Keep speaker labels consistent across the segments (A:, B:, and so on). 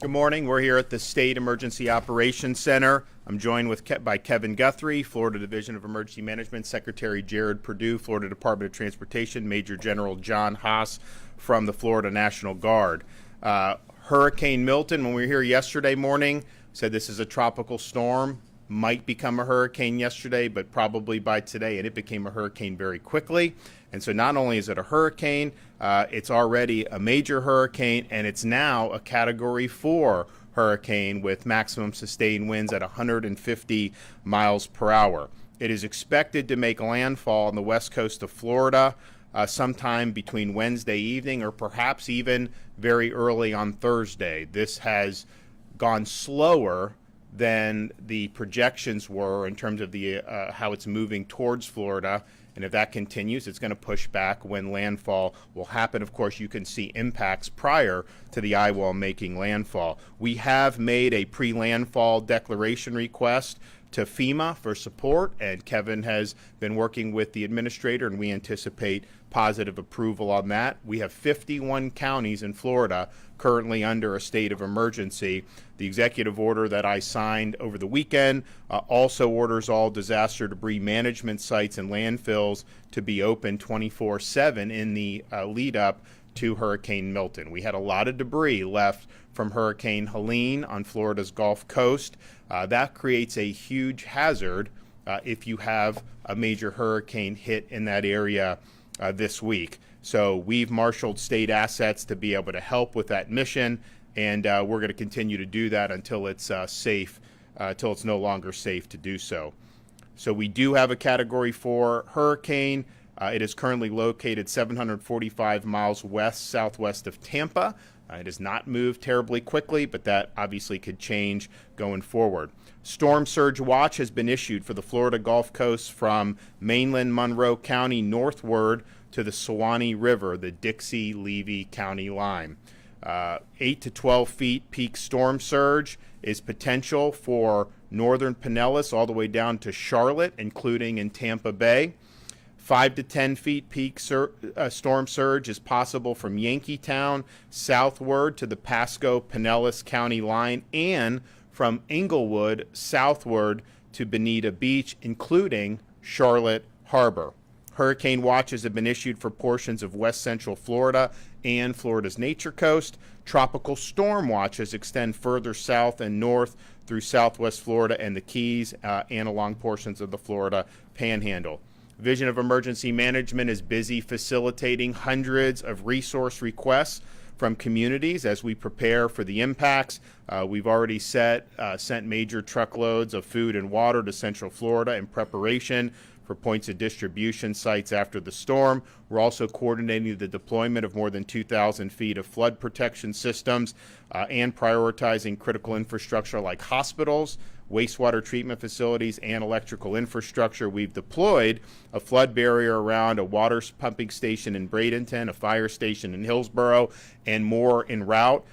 A: Good morning. We're here at the State Emergency Operations Center. I'm joined by Kevin Guthrie, Florida Division of Emergency Management, Secretary Jared Perdue, Florida Department of Transportation, Major General John Haas from the Florida National Guard. Hurricane Milton, when we were here yesterday morning, said this is a tropical storm. Might become a hurricane yesterday, but probably by today, and it became a hurricane very quickly. And so not only is it a hurricane, it's already a major hurricane, and it's now a Category 4 hurricane with maximum sustained winds at 150 miles per hour. It is expected to make landfall on the west coast of Florida sometime between Wednesday evening or perhaps even very early on Thursday. This has gone slower than the projections were in terms of the how it's moving towards Florida. And if that continues, it's going to push back when landfall will happen. Of course, you can see impacts prior to the eye wall making landfall. We have made a pre-landfall declaration request to FEMA for support, and Kevin has been working with the administrator, and we anticipate positive approval on that. We have 51 counties in Florida currently under a state of emergency. The executive order that I signed over the weekend also orders all disaster debris management sites and landfills to be open 24/7 in the lead up to Hurricane Milton. We had a lot of debris left from Hurricane Helene on Florida's Gulf Coast. That creates a huge hazard if you have a major hurricane hit in that area this week. So we've marshaled state assets to be able to help with that mission, and we're going to continue to do that until it's safe, until it's no longer safe to do so. So we do have a Category 4 hurricane. It is currently located 745 miles southwest of Tampa. It has not moved terribly quickly, but that obviously could change going forward. Storm surge watch has been issued for the Florida Gulf Coast from mainland Monroe County northward to the Suwannee River, the Dixie-Levy County line. 8 to 12 feet peak storm surge is potential for northern Pinellas all the way down to Charlotte, including in Tampa Bay. 5 to 10 feet peak storm surge is possible from Yankeetown southward to the Pasco-Pinellas County line and from Englewood southward to Bonita Beach, including Charlotte Harbor. Hurricane watches have been issued for portions of west central Florida and Florida's Nature Coast. Tropical storm watches extend further south and north through southwest Florida and the Keys and along portions of the Florida Panhandle. Division of Emergency Management is busy facilitating hundreds of resource requests from communities as we prepare for the impacts. We've already sent major truckloads of food and water to Central Florida in preparation for points of distribution sites after the storm. We're also coordinating the deployment of more than 2,000 feet of flood protection systems and prioritizing critical infrastructure like hospitals, wastewater treatment facilities, and electrical infrastructure. We've deployed a flood barrier around a water pumping station in Bradenton, a fire station in Hillsborough, and more en route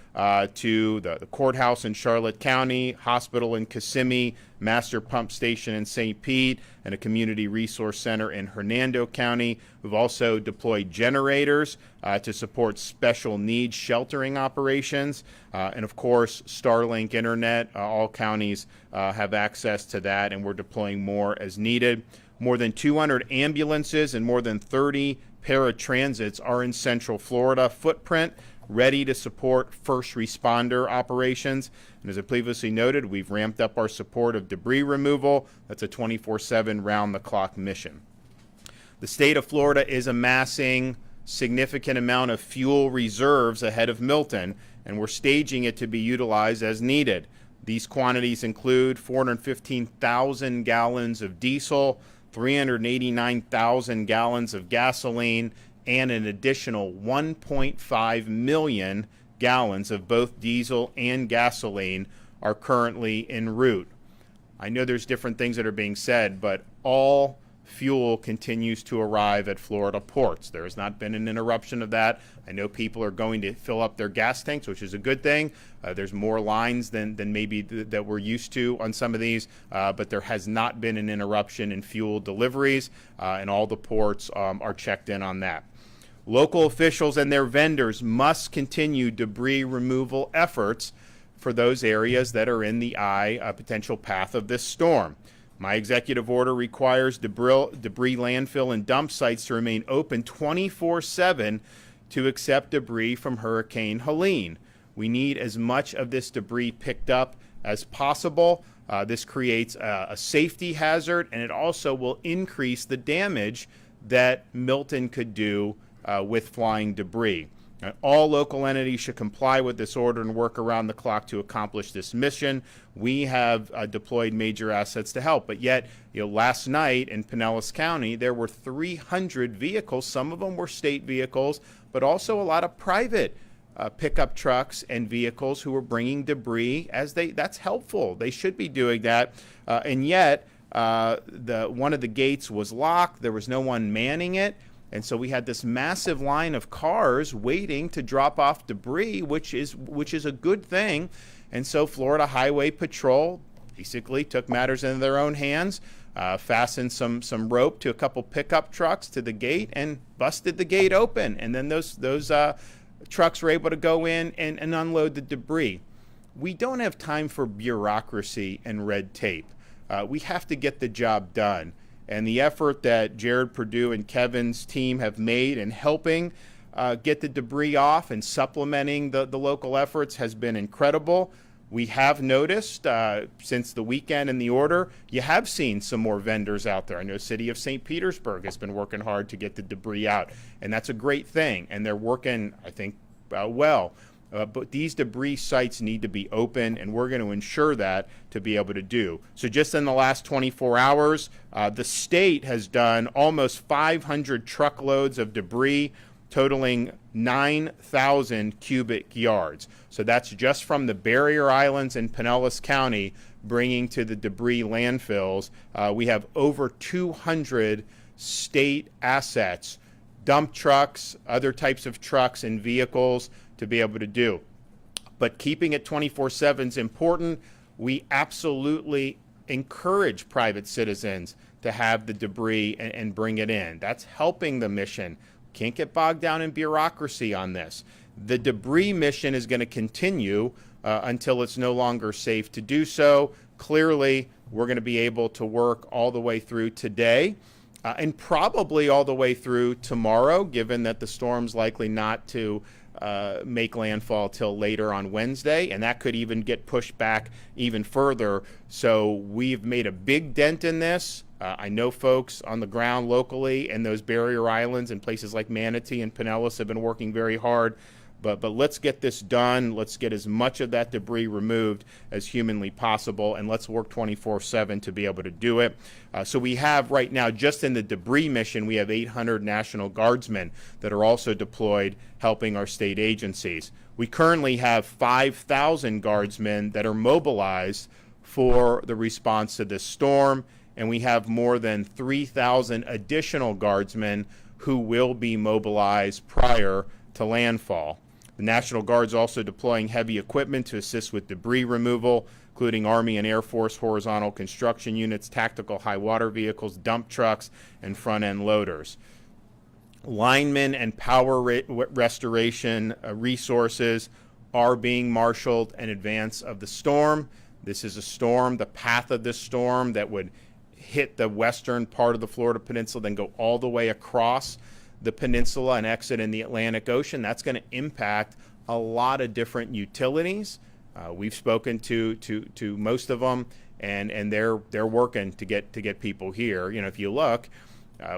A: to the courthouse in Charlotte County, hospital in Kissimmee, master pump station in St. Pete, and a community resource center in Hernando County. We've also deployed generators to support special needs sheltering operations. And of course, Starlink Internet. All counties have access to that, and we're deploying more as needed. More than 200 ambulances and more than 30 paratransits are in Central Florida footprint, ready to support first responder operations. And as I previously noted, we've ramped up our support of debris removal. That's a 24/7 round-the-clock mission. The state of Florida is amassing significant amount of fuel reserves ahead of Milton, and we're staging it to be utilized as needed. These quantities include 415,000 gallons of diesel, 389,000 gallons of gasoline, and an additional 1.5 million gallons of both diesel and gasoline are currently en route. I know there's different things that are being said, but all fuel continues to arrive at Florida ports. There has not been an interruption of that. I know people are going to fill up their gas tanks, which is a good thing. There's more lines than maybe that we're used to on some of these, but there has not been an interruption in fuel deliveries, and all the ports are checked in on that. Local officials and their vendors must continue debris removal efforts for those areas that are in the potential path of this storm. My executive order requires debris landfill and dump sites to remain open 24/7 to accept debris from Hurricane Helene. We need as much of this debris picked up as possible. This creates a safety hazard, and it also will increase the damage that Milton could do with flying debris. All local entities should comply with this order and work around the clock to accomplish this mission. We have deployed major assets to help, but yet, last night in Pinellas County, there were 300 vehicles. Some of them were state vehicles, but also a lot of private pickup trucks and vehicles who were bringing debris. That's helpful. They should be doing that, and yet one of the gates was locked. There was no one manning it. And so we had this massive line of cars waiting to drop off debris, which is a good thing. And so Florida Highway Patrol basically took matters into their own hands, fastened some rope to a couple pickup trucks to the gate and busted the gate open. And then those trucks were able to go in and unload the debris. We don't have time for bureaucracy and red tape. We have to get the job done. And the effort that Jared Perdue and Kevin's team have made in helping get the debris off and supplementing the local efforts has been incredible. We have noticed since the weekend in the order, you have seen some more vendors out there. I know City of St. Petersburg has been working hard to get the debris out, and that's a great thing. And they're working, I think, well. But these debris sites need to be open, and we're going to ensure that to be able to do. So just in the last 24 hours, the state has done almost 500 truckloads of debris, totaling 9,000 cubic yards. So that's just from the barrier islands in Pinellas County bringing to the debris landfills. We have over 200 state assets, dump trucks, other types of trucks and vehicles to be able to do. But keeping it 24/7 is important. We absolutely encourage private citizens to have the debris and bring it in. That's helping the mission. Can't get bogged down in bureaucracy on this. The debris mission is going to continue until it's no longer safe to do so. Clearly, we're going to be able to work all the way through today and probably all the way through tomorrow, given that the storm's likely not to make landfall till later on Wednesday, and that could even get pushed back even further. So we've made a big dent in this. I know folks on the ground locally in those barrier islands and places like Manatee and Pinellas have been working very hard. But let's get this done. Let's get as much of that debris removed as humanly possible, and let's work 24/7 to be able to do it. So we have right now, just in the debris mission, we have 800 National Guardsmen that are also deployed helping our state agencies. We currently have 5,000 Guardsmen that are mobilized for the response to this storm, and we have more than 3,000 additional Guardsmen who will be mobilized prior to landfall. The National Guard's also deploying heavy equipment to assist with debris removal, including Army and Air Force horizontal construction units, tactical high water vehicles, dump trucks, and front-end loaders. Linemen and power restoration resources are being marshaled in advance of the storm. This is a storm, the path of this storm that would hit the western part of the Florida Peninsula, then go all the way across the peninsula and exit in the Atlantic Ocean. That's going to impact a lot of different utilities. We've spoken to most of them, and they're working to get people here. If you look,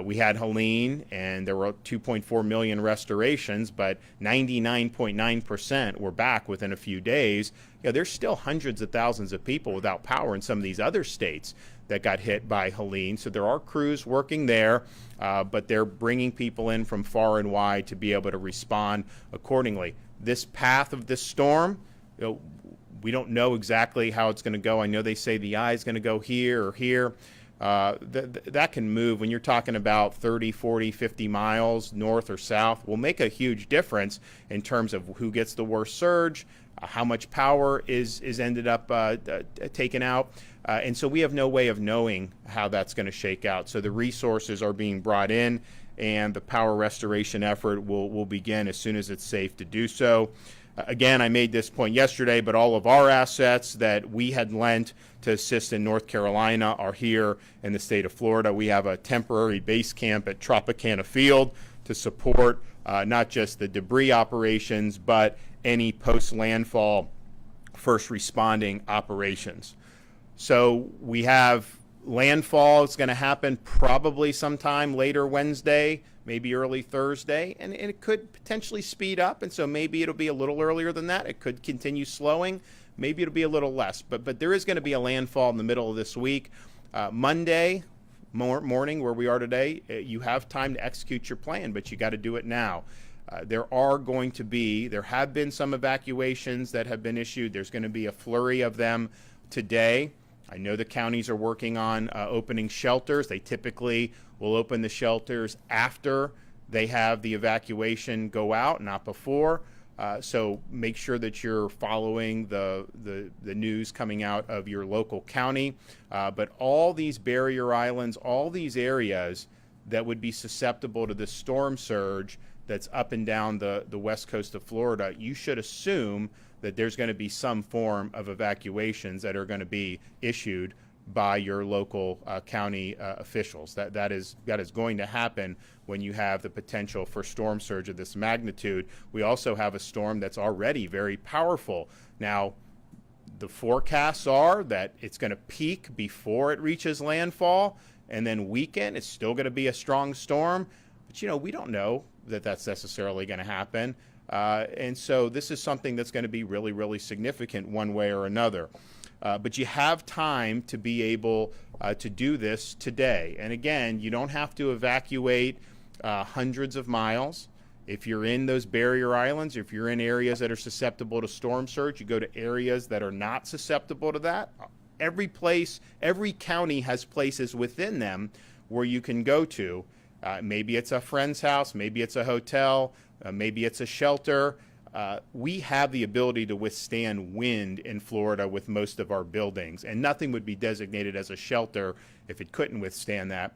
A: we had Helene, and there were 2.4 million restorations, but 99.9% were back within a few days. There's still hundreds of thousands of people without power in some of these other states that got hit by Helene. So there are crews working there, but they're bringing people in from far and wide to be able to respond accordingly. This path of this storm, we don't know exactly how it's going to go. I know they say the eye is going to go here or here. That can move. When you're talking about 30, 40, 50 miles north or south, will make a huge difference in terms of who gets the worst surge, how much power is ended up taken out. And so we have no way of knowing how that's going to shake out. So the resources are being brought in, and the power restoration effort will begin as soon as it's safe to do so. Again, I made this point yesterday, but all of our assets that we had lent to assist in North Carolina are here in the state of Florida. We have a temporary base camp at Tropicana Field to support not just the debris operations, but any post-landfall first responding operations. So we have landfall. It's going to happen probably sometime later Wednesday, maybe early Thursday, and it could potentially speed up, and so maybe it'll be a little earlier than that. It could continue slowing. Maybe it'll be a little less, but there is going to be a landfall in the middle of this week. Monday morning, where we are today, you have time to execute your plan, but you got to do it now. There have been some evacuations that have been issued. There's going to be a flurry of them today. I know the counties are working on opening shelters. They typically will open the shelters after they have the evacuation go out, not before. So make sure that you're following the news coming out of your local county. But all these barrier islands, all these areas that would be susceptible to this storm surge that's up and down the west coast of Florida, you should assume that there's going to be some form of evacuations that are going to be issued by your local county officials. That is going to happen when you have the potential for storm surge of this magnitude. We also have a storm that's already very powerful. Now, the forecasts are that it's going to peak before it reaches landfall, and then weaken. It's still going to be a strong storm, but we don't know that that's necessarily going to happen. And so this is something that's going to be really, really significant one way or another. But you have time to be able to do this today. And again, you don't have to evacuate hundreds of miles. If you're in those barrier islands, if you're in areas that are susceptible to storm surge, you go to areas that are not susceptible to that. Every county has places within them where you can go to. Maybe it's a friend's house, maybe it's a hotel, maybe it's a shelter. We have the ability to withstand wind in Florida with most of our buildings, and nothing would be designated as a shelter if it couldn't withstand that.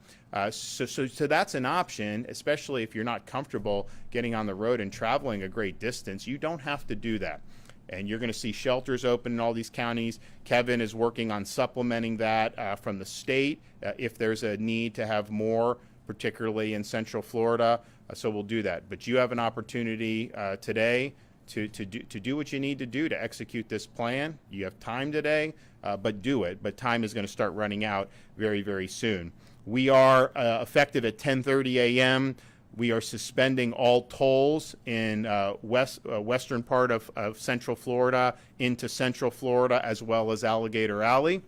A: So that's an option, especially if you're not comfortable getting on the road and traveling a great distance. You don't have to do that. And you're going to see shelters open in all these counties. Kevin is working on supplementing that from the state if there's a need to have more, particularly in Central Florida. So we'll do that. But you have an opportunity today to do what you need to do to execute this plan. You have time today, but do it. But time is going to start running out very, very soon. We are effective at 10:30 a.m. We are suspending all tolls in western part of Central Florida into Central Florida, as well as Alligator Alley.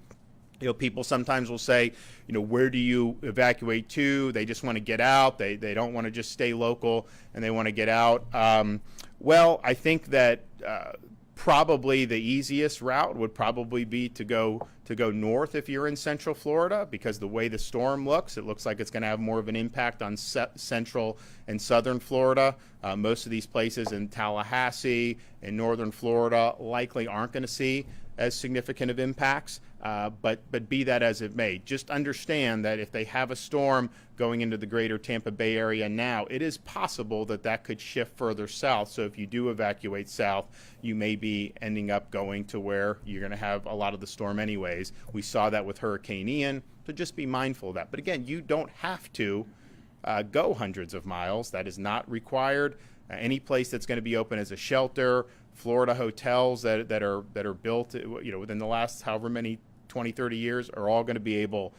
A: People sometimes will say, where do you evacuate to? They just want to get out. They don't want to just stay local, and they want to get out. Well, I think that probably the easiest route would probably be to go north if you're in Central Florida, because the way the storm looks, it looks like it's going to have more of an impact on Central and Southern Florida. Most of these places in Tallahassee and Northern Florida likely aren't going to see as significant of impacts, but be that as it may, just understand that if they have a storm going into the greater Tampa Bay area now, it is possible that could shift further south. So if you do evacuate south, you may be ending up going to where you're going to have a lot of the storm anyways. We saw that with Hurricane Ian, so just be mindful of that. But again, you don't have to go hundreds of miles. That is not required. Any place that's going to be open as a shelter, Florida hotels that are built within the last however many 20, 30 years are all going to be able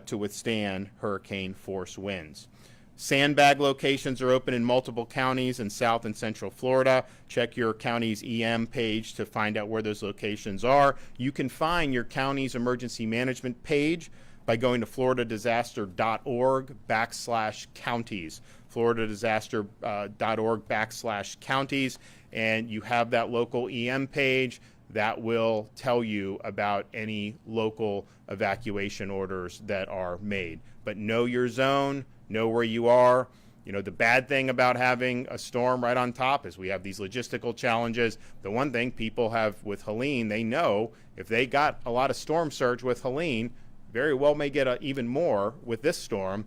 A: to withstand hurricane force winds. Sandbag locations are open in multiple counties in South and Central Florida. Check your county's EM page to find out where those locations are. You can find your county's emergency management page by going to floridadisaster.org/counties, floridadisaster.org/counties, and you have that local EM page that will tell you about any local evacuation orders that are made. But know your zone, know where you are. The bad thing about having a storm right on top is we have these logistical challenges. The one thing people have with Helene, they know if they got a lot of storm surge with Helene, very well may get even more with this storm.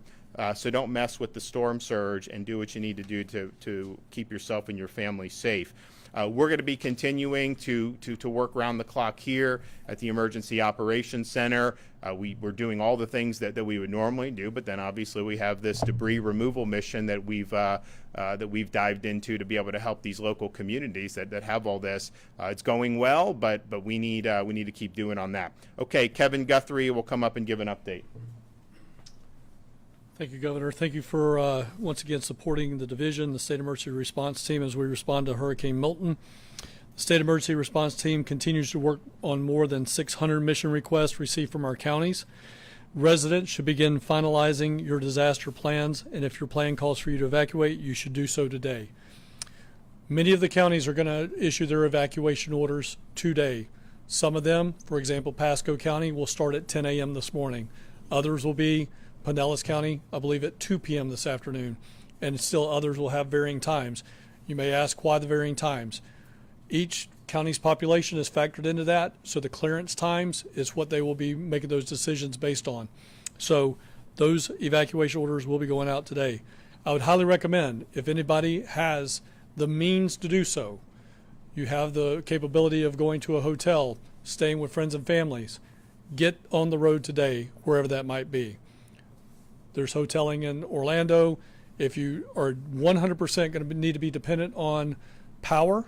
A: So don't mess with the storm surge and do what you need to do to keep yourself and your family safe. We're going to be continuing to work around the clock here at the Emergency Operations Center. We're doing all the things that we would normally do, but then obviously we have this debris removal mission that we've dived into to be able to help these local communities that have all this. It's going well, but we need to keep doing on that. Okay, Kevin Guthrie will come up and give an update.
B: Thank you, Governor. Thank you for once again supporting the division, the State Emergency Response Team, as we respond to Hurricane Milton. The State Emergency Response Team continues to work on more than 600 mission requests received from our counties. Residents should begin finalizing your disaster plans, and if your plan calls for you to evacuate, you should do so today. Many of the counties are going to issue their evacuation orders today. Some of them, for example, Pasco County, will start at 10 a.m. this morning. Others will be Pinellas County, I believe, at 2 p.m. this afternoon, and still others will have varying times. You may ask why the varying times. Each county's population is factored into that, so the clearance times is what they will be making those decisions based on. So those evacuation orders will be going out today. I would highly recommend, if anybody has the means to do so, you have the capability of going to a hotel, staying with friends and families, get on the road today, wherever that might be. There's hoteling in Orlando. If you are 100% going to need to be dependent on power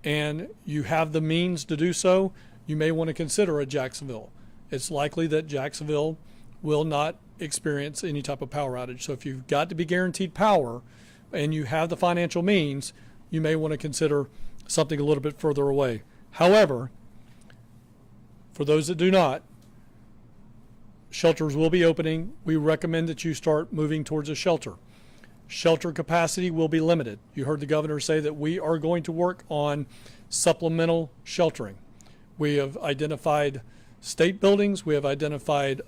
B: and you have the means to do so, you may want to consider a Jacksonville. It's likely that Jacksonville will not experience any type of power outage. So if you've got to be guaranteed power and you have the financial means, you may want to consider something a little bit further away. However, for those that do not, shelters will be opening. We recommend that you start moving towards a shelter. Shelter capacity will be limited. You heard the governor say that we are going to work on supplemental sheltering. We have identified state buildings. We have identified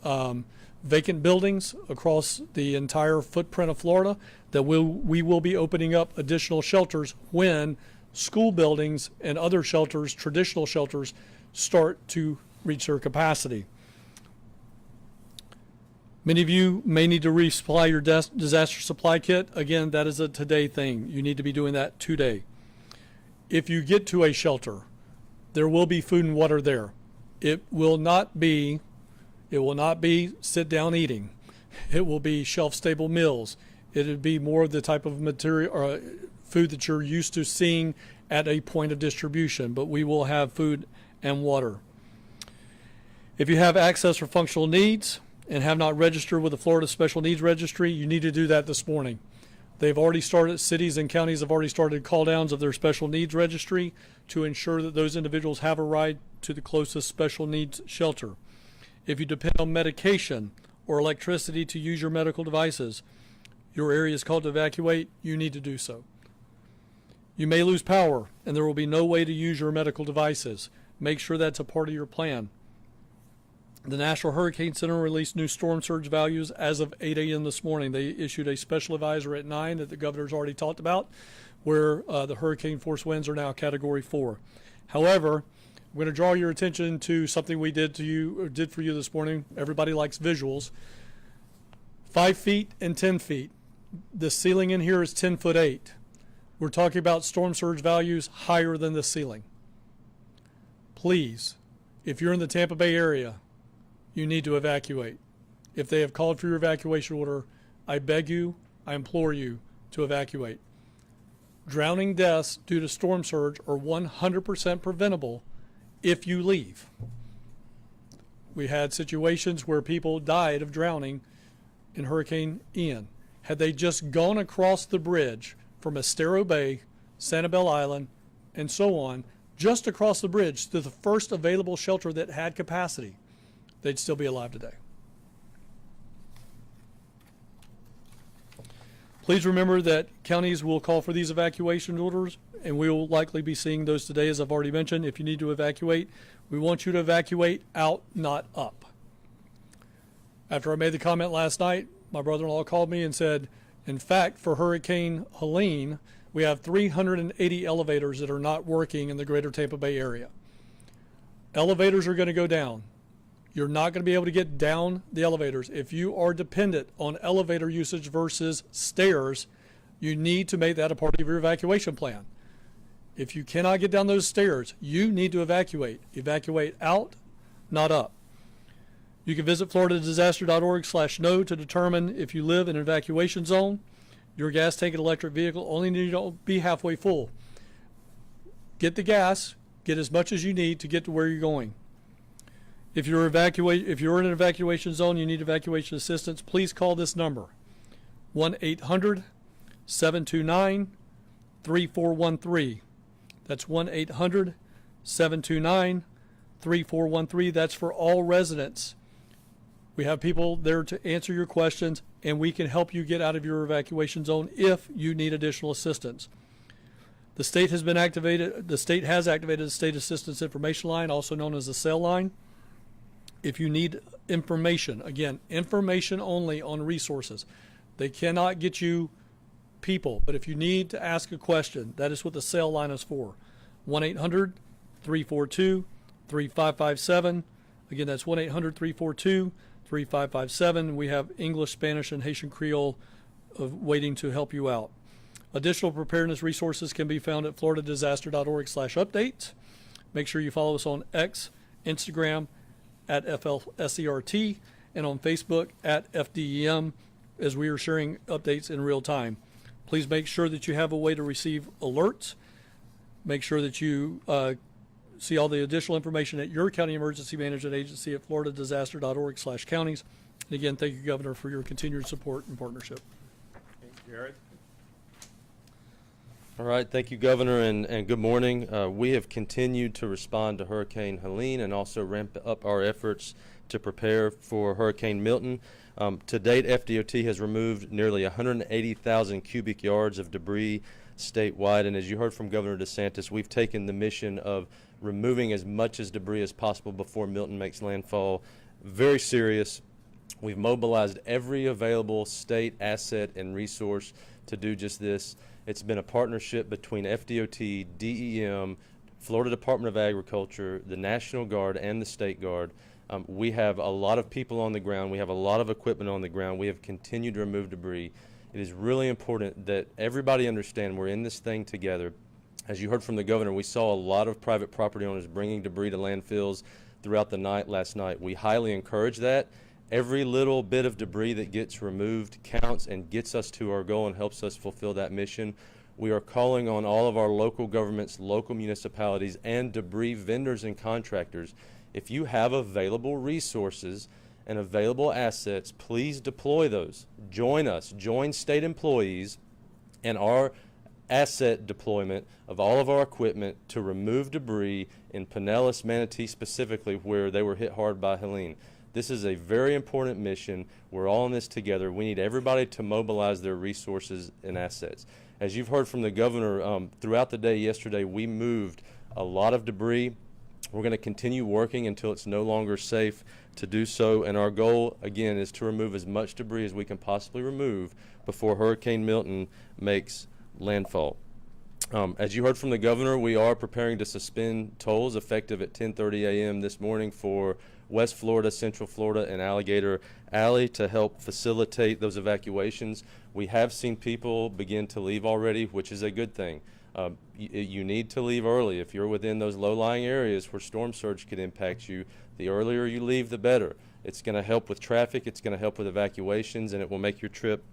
B: vacant buildings across the entire footprint of Florida that we will be opening up additional shelters when school buildings and other shelters, traditional shelters, start to reach their capacity. Many of you may need to resupply your disaster supply kit. Again, that is a today thing. You need to be doing that today. If you get to a shelter, there will be food and water there. It will not be sit down eating. It will be shelf stable meals. It would be more of the type of material or food that you're used to seeing at a point of distribution, but we will have food and water. If you have access for functional needs and have not registered with the Florida Special Needs Registry, you need to do that this morning. They've already started, cities and counties have already started call downs of their special needs registry to ensure that those individuals have a ride to the closest special needs shelter. If you depend on medication or electricity to use your medical devices, your area is called to evacuate, you need to do so. You may lose power and there will be no way to use your medical devices. Make sure that's a part of your plan. The National Hurricane Center released new storm surge values as of 8 a.m. this morning. They issued a special advisory at 9 that the governor's already talked about, where the hurricane force winds are now Category 4. However, I'm going to draw your attention to something we did for you this morning. Everybody likes visuals. 5 feet and 10 feet. The ceiling in here is 10'8". We're talking about storm surge values higher than the ceiling. Please, if you're in the Tampa Bay area, you need to evacuate. If they have called for your evacuation order, I beg you, I implore you to evacuate. Drowning deaths due to storm surge are 100% preventable if you leave. We had situations where people died of drowning in Hurricane Ian. Had they just gone across the bridge from Estero Bay, Sanibel Island, and so on, just across the bridge to the first available shelter that had capacity, they'd still be alive today. Please remember that counties will call for these evacuation orders, and we will likely be seeing those today, as I've already mentioned. If you need to evacuate, we want you to evacuate out, not up. After I made the comment last night, my brother-in-law called me and said, in fact, for Hurricane Helene, we have 380 elevators that are not working in the greater Tampa Bay area. Elevators are going to go down. You're not going to be able to get down the elevators. If you are dependent on elevator usage versus stairs, you need to make that a part of your evacuation plan. If you cannot get down those stairs, you need to evacuate. Evacuate out, not up. You can visit floridadisaster.org/know to determine if you live in an evacuation zone. Your gas tank and electric vehicle only need to be halfway full. Get the gas, get as much as you need to get to where you're going. If you're in an evacuation zone, you need evacuation assistance, please call this number, 1-800-729-3413. That's 1-800-729-3413. That's for all residents. We have people there to answer your questions, and we can help you get out of your evacuation zone if you need additional assistance. The state has activated the State Assistance Information Line, also known as the SAIL line. If you need information, again, information only on resources. They cannot get you people, but if you need to ask a question, that is what the SAIL line is for. 1-800-342-3557. Again, that's 1-800-342-3557. We have English, Spanish, and Haitian Creole waiting to help you out. Additional preparedness resources can be found at floridadisaster.org/update. Make sure you follow us on X, Instagram, at FLSERT, and on Facebook at FDEM, as we are sharing updates in real time. Please make sure that you have a way to receive alerts. Make sure that you see all the additional information at your county emergency management agency at floridadisaster.org/counties. And again, thank you, Governor, for your continued support and partnership.
A: Jared?
C: All right, thank you, Governor, and good morning. We have continued to respond to Hurricane Helene and also ramp up our efforts to prepare for Hurricane Milton. To date, FDOT has removed nearly 180,000 cubic yards of debris statewide, and as you heard from Governor DeSantis, we've taken the mission of removing as much as debris as possible before Milton makes landfall very serious. We've mobilized every available state asset and resource to do just this. It's been a partnership between FDOT, DEM, Florida Department of Agriculture, the National Guard, and the State Guard. We have a lot of people on the ground. We have a lot of equipment on the ground. We have continued to remove debris. It is really important that everybody understand we're in this thing together. As you heard from the governor, we saw a lot of private property owners bringing debris to landfills throughout the night last night. We highly encourage that. Every little bit of debris that gets removed counts and gets us to our goal and helps us fulfill that mission. We are calling on all of our local governments, local municipalities, and debris vendors and contractors. If you have available resources and available assets, please deploy those. Join us, join state employees and our asset deployment of all of our equipment to remove debris in Pinellas, Manatee specifically, where they were hit hard by Helene. This is a very important mission. We're all in this together. We need everybody to mobilize their resources and assets. As you've heard from the governor, throughout the day yesterday, we moved a lot of debris. We're going to continue working until it's no longer safe to do so. And our goal, again, is to remove as much debris as we can possibly remove before Hurricane Milton makes landfall. As you heard from the governor, we are preparing to suspend tolls effective at 10:30 a.m. this morning for West Florida, Central Florida, and Alligator Alley to help facilitate those evacuations. We have seen people begin to leave already, which is a good thing. You need to leave early. If you're within those low-lying areas where storm surge could impact you, the earlier you leave, the better. It's going to help with traffic, it's going to help with evacuations, and it will make your trip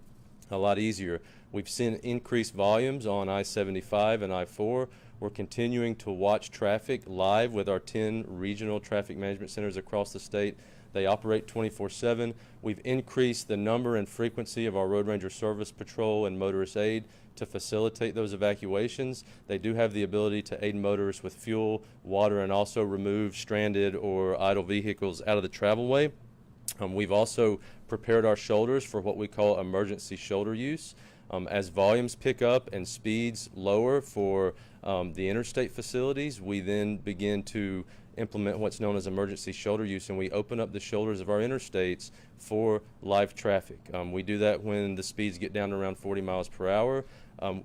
C: a lot easier. We've seen increased volumes on I-75 and I-4. We're continuing to watch traffic live with our 10 regional traffic management centers across the state. They operate 24/7. We've increased the number and frequency of our Road Ranger Service Patrol and Motorist Aid to facilitate those evacuations. They do have the ability to aid motorists with fuel, water, and also remove stranded or idle vehicles out of the travelway. We've also prepared our shoulders for what we call emergency shoulder use. As volumes pick up and speeds lower for the interstate facilities, we then begin to implement what's known as emergency shoulder use, and we open up the shoulders of our interstates for live traffic. We do that when the speeds get down to around 40 miles per hour.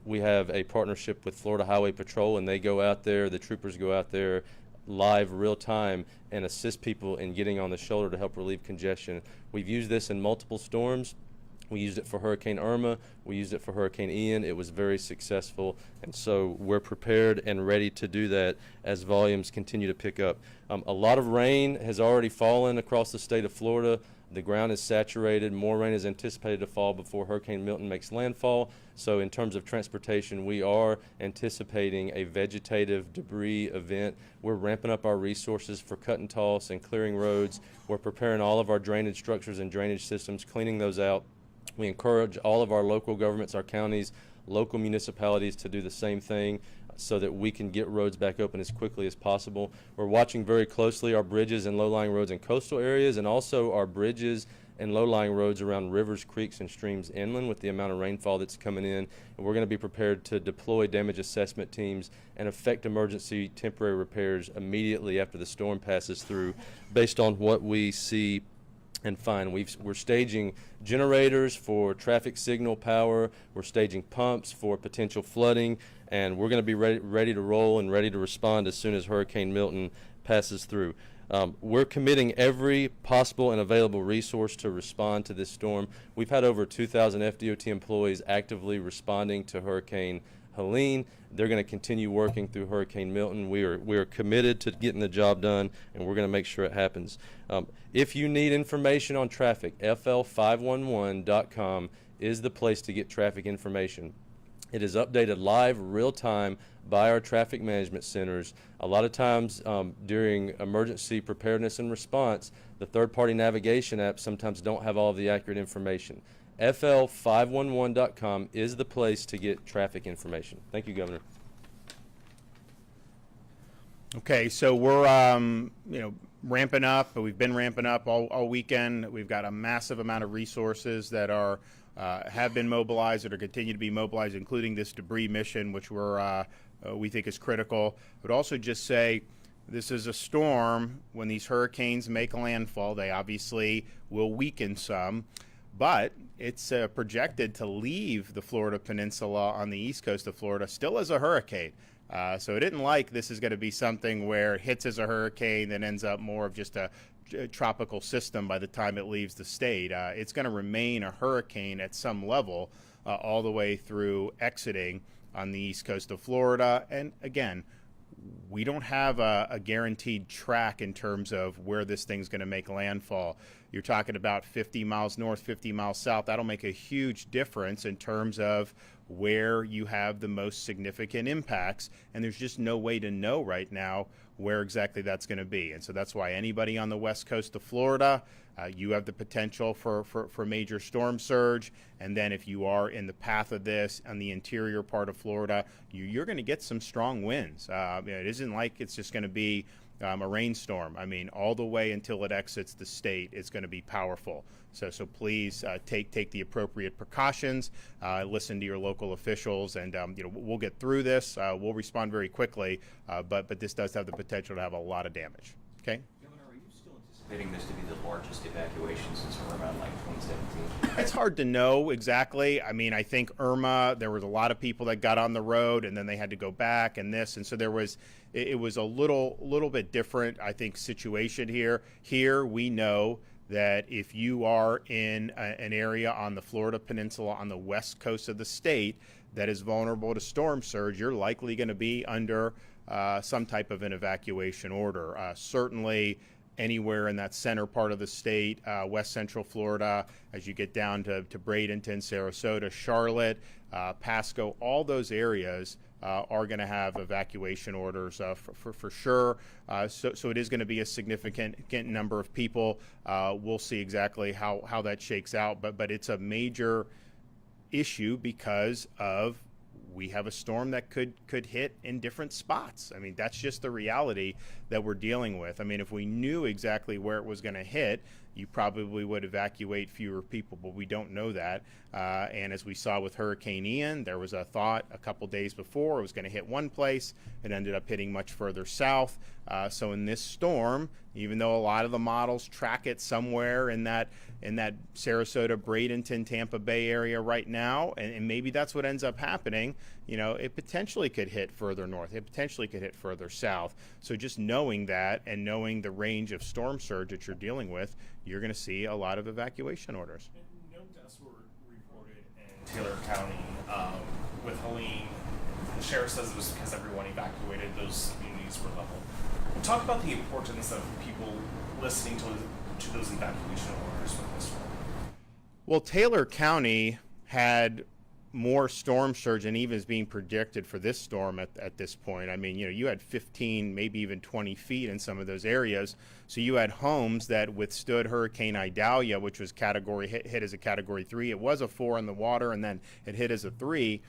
C: We have a partnership with Florida Highway Patrol, and they go out there, the troopers go out there live real time and assist people in getting on the shoulder to help relieve congestion. We've used this in multiple storms. We used it for Hurricane Irma. We used it for Hurricane Ian. It was very successful, and so we're prepared and ready to do that as volumes continue to pick up. A lot of rain has already fallen across the state of Florida. The ground is saturated. More rain is anticipated to fall before Hurricane Milton makes landfall. So in terms of transportation, we are anticipating a vegetative debris event. We're ramping up our resources for cut and toss and clearing roads. We're preparing all of our drainage structures and drainage systems, cleaning those out. We encourage all of our local governments, our counties, local municipalities to do the same thing so that we can get roads back open as quickly as possible. We're watching very closely our bridges and low-lying roads in coastal areas, and also our bridges and low-lying roads around rivers, creeks, and streams inland with the amount of rainfall that's coming in. And we're going to be prepared to deploy damage assessment teams and effect emergency temporary repairs immediately after the storm passes through based on what we see and find. We're staging generators for traffic signal power. We're staging pumps for potential flooding, and we're going to be ready to roll and ready to respond as soon as Hurricane Milton passes through. We're committing every possible and available resource to respond to this storm. We've had over 2,000 FDOT employees actively responding to Hurricane Helene. They're going to continue working through Hurricane Milton. We are committed to getting the job done, and we're going to make sure it happens. If you need information on traffic, fl511.com is the place to get traffic information. It is updated live, real time by our traffic management centers. A lot of times during emergency preparedness and response, the third-party navigation apps sometimes don't have all of the accurate information. fl511.com is the place to get traffic information. Thank you, Governor.
A: Okay, so we're ramping up. We've been ramping up all weekend. We've got a massive amount of resources that are have been mobilized, that are continue to be mobilized, including this debris mission, which we think is critical. I would also just say this is a storm. When these hurricanes make landfall, they obviously will weaken some, but it's projected to leave the Florida Peninsula on the east coast of Florida still as a hurricane. So it isn't like this is going to be something where it hits as a hurricane then ends up more of just a tropical system by the time it leaves the state. It's going to remain a hurricane at some level all the way through exiting on the east coast of Florida. And again, we don't have a guaranteed track in terms of where this thing's going to make landfall. You're talking about 50 miles north, 50 miles south. That'll make a huge difference in terms of where you have the most significant impacts, and there's just no way to know right now where exactly that's going to be. And so that's why anybody on the west coast of Florida, you have the potential for major storm surge. And then if you are in the path of this on the interior part of Florida, you're going to get some strong winds. It isn't like it's just going to be a rainstorm. I mean, all the way until it exits the state, it's going to be powerful. So please take the appropriate precautions, listen to your local officials, and we'll get through this. We'll respond very quickly, but this does have the potential to have a lot of damage. Okay.
D: Governor, are you still anticipating this to be the largest evacuation since Irma in 2017?
A: It's hard to know exactly. I mean, I think Irma, there was a lot of people that got on the road and then they had to go back and this. And so it was a little bit different, I think, situation here. Here we know that if you are in an area on the Florida Peninsula on the west coast of the state that is vulnerable to storm surge, you're likely going to be under some type of an evacuation order. Certainly anywhere in that center part of the state, west central Florida, as you get down to Bradenton, Sarasota, Charlotte, Pasco, all those areas are going to have evacuation orders for sure. So it is going to be a significant number of people. We'll see exactly how that shakes out, but it's a major issue because of we have a storm that could hit in different spots. I mean, that's just the reality that we're dealing with. I mean, if we knew exactly where it was going to hit, you probably would evacuate fewer people, but we don't know that. And as we saw with Hurricane Ian, there was a thought a couple days before it was going to hit one place. It ended up hitting much further south. So in this storm, even though a lot of the models track it somewhere in that Sarasota, Bradenton, Tampa Bay area right now, and maybe that's what ends up happening, it potentially could hit further north. It potentially could hit further south. So just knowing that and knowing the range of storm surge that you're dealing with, you're going to see a lot of evacuation orders.
E: And no deaths were Taylor County with Helene. The sheriff says it was because everyone evacuated, those communities were level. Talk about the importance of people listening to those evacuation orders with this one.
A: Well, Taylor County had more storm surge than even is being predicted for this storm at this point. I mean, you had 15, maybe even 20 feet in some of those areas. So you had homes that withstood Hurricane Idalia, which was hit as a Category 3. It was a 4 in the water, and then it hit as a 3,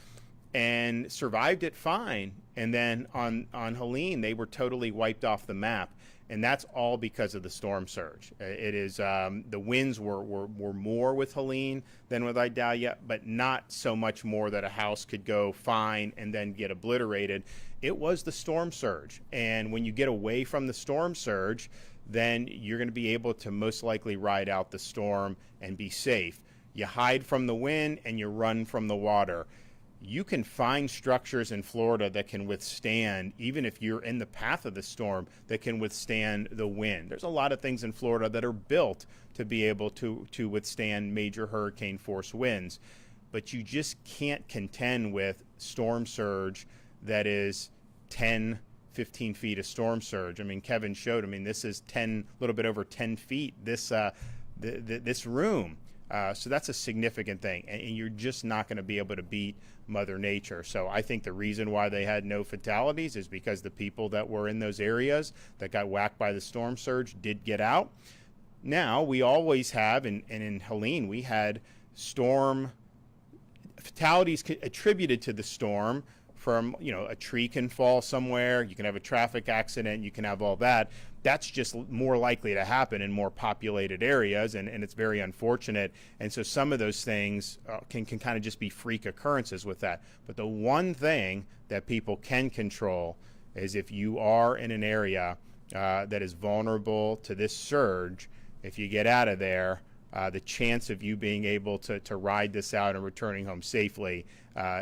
A: and survived it fine. And then on Helene, they were totally wiped off the map. And that's all because of the storm surge. It is the winds were more with Helene than with Idalia, but not so much more that a house could go fine and then get obliterated. It was the storm surge. And when you get away from the storm surge, then you're going to be able to most likely ride out the storm and be safe. You hide from the wind and you run from the water. You can find structures in Florida that can withstand, even if you're in the path of the storm, that can withstand the wind. There's a lot of things in Florida that are built to be able to withstand major hurricane force winds. But you just can't contend with storm surge that is 10, 15 feet of storm surge. I mean, Kevin showed, this is a little bit over 10 feet, this room. So that's a significant thing, and you're just not going to be able to beat Mother Nature. So I think the reason why they had no fatalities is because the people that were in those areas that got whacked by the storm surge did get out. Now, we always have, and in Helene, we had storm fatalities attributed to the storm from, a tree can fall somewhere, you can have a traffic accident, you can have all that. That's just more likely to happen in more populated areas, and it's very unfortunate. And so some of those things can kind of just be freak occurrences with that. But the one thing that people can control is if you are in an area that is vulnerable to this surge, if you get out of there, the chance of you being able to ride this out and returning home safely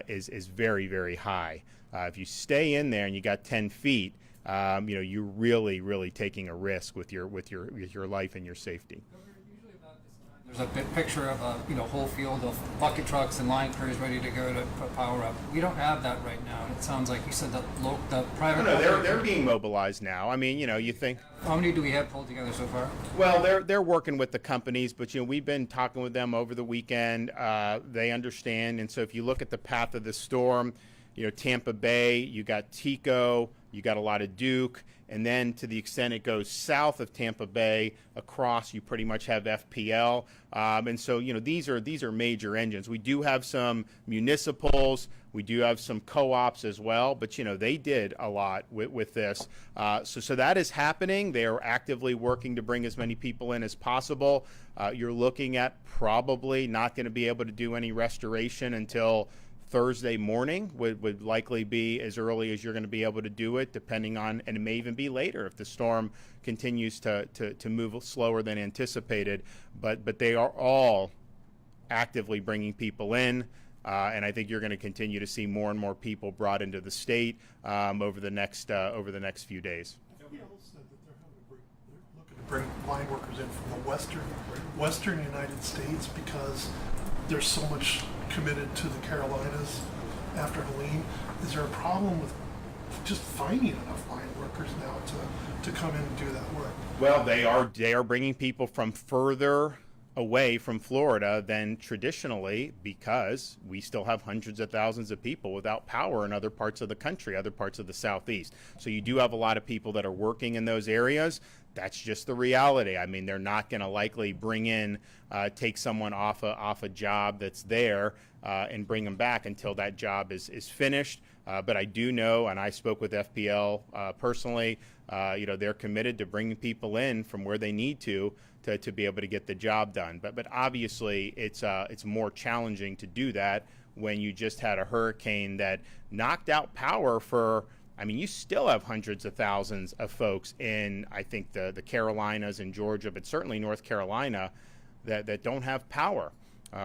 A: is very, very high. If you stay in there and you got 10 feet, you're really, really taking a risk with your life and your safety.
F: Usually about this time, there's a big picture of a whole field of bucket trucks and line crews ready to go to put power up. We don't have that right now. It sounds like you said the private.
A: No, they're being mobilized now. You think.
F: How many do we have pulled together so far?
A: Well, they're working with the companies, but we've been talking with them over the weekend. They understand, and so if you look at the path of the storm, Tampa Bay, you got Tico, you got a lot of Duke, and then to the extent it goes south of Tampa Bay across, you pretty much have FPL. And so, these are major engines. We do have some municipals, we do have some co-ops as well, but they did a lot with this. So that is happening. They are actively working to bring as many people in as possible. You're looking at probably not going to be able to do any restoration until Thursday morning would likely be as early as you're going to be able to do it, depending on, and it may even be later if the storm continues to move slower than anticipated. But they are all actively bringing people in, and I think you're going to continue to see more and more people brought into the state over the next few days.
G: FPL said that they're looking to bring line workers in from the western United States because there's so much committed to the Carolinas after Helene. Is there a problem with just finding enough line workers now to come in and do that work?
A: Well, they are bringing people from further away from Florida than traditionally, because we still have hundreds of thousands of people without power in other parts of the country, other parts of the Southeast. So you do have a lot of people that are working in those areas. That's just the reality. They're not going to likely bring in, take someone off a job that's there and bring them back until that job is finished. But I do know, and I spoke with FPL personally, they're committed to bringing people in from where they need to be able to get the job done. But obviously, it's more challenging to do that when you just had a hurricane that knocked out power for. You still have hundreds of thousands of folks in, I think, the Carolinas and Georgia, but certainly North Carolina, that don't have power.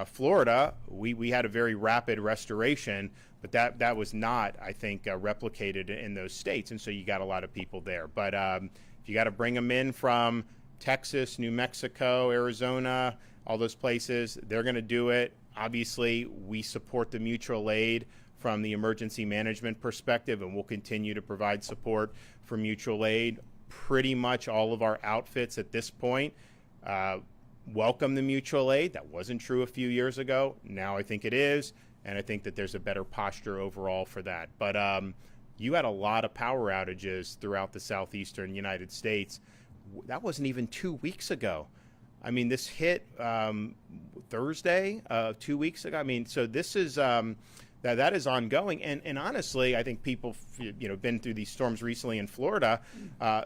A: Florida, we had a very rapid restoration, but that was not, I think, replicated in those states, and so you got a lot of people there. But if you got to bring them in from Texas, New Mexico, Arizona, all those places, they're going to do it. Obviously, we support the mutual aid from the emergency management perspective, and we'll continue to provide support for mutual aid. Pretty much all of our outfits at this point welcome the mutual aid. That wasn't true a few years ago. Now I think it is, and I think that there's a better posture overall for that. But you had a lot of power outages throughout the southeastern United States. That wasn't even 2 weeks ago. I mean, this hit Thursday, 2 weeks ago. I mean, so this is that is ongoing. And honestly, I think people, been through these storms recently in Florida.